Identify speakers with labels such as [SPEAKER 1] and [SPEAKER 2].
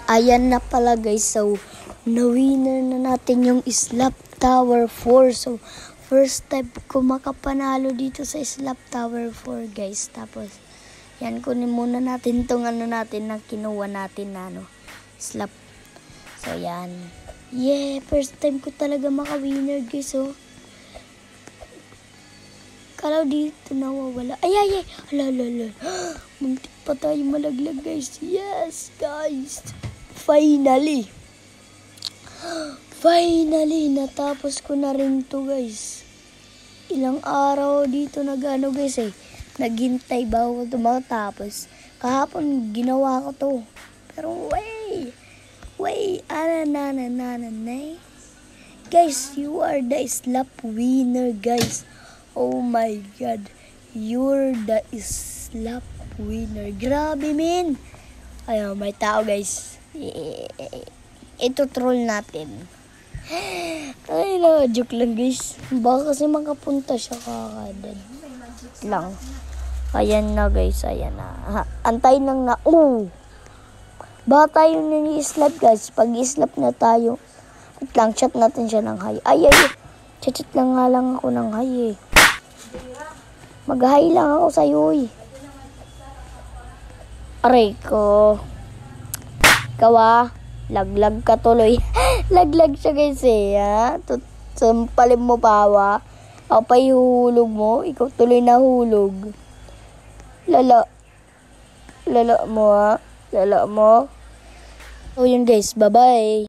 [SPEAKER 1] Ayan na pala guys, so na-winner na natin yung Slap Tower 4. So first time ko makapanalo dito sa Slap Tower 4 guys. Tapos yan, kunin muna natin tong natin na kinuha natin na slap. So yan, yeah, first time ko talaga maka-winner guys. So kalaw dito nawawala. Ay, hala. Muntik pa tayo malaglag guys. Yes guys, finally natapos ko na rin to guys. Ilang araw dito guys naghintay ba ako ito matapos. Kahapon ginawa ko to, pero wait, guys, you are the slap winner guys. Oh my god, you're the slap winner. Grabe men. Ayun, may tao guys. Ito troll natin. Ay no, joke lang guys. Baka kasi makapunta siya kakadad lang. Ayan na guys, ayan na. Antay lang na. Baka tayo nani-slap guys. Pag i-slap na tayo, at lang chat natin siya ng hi. Ay. Chat lang nga lang ako ng hi Mag-hi lang ako sa'yo Aray ko. Ikaw laglag ka tuloy. Laglag siya guys Sampalin mo pawa. Ako pa ihulog mo. Ikaw tuloy nahulog. Lala mo Lala mo. So yun guys, bye bye.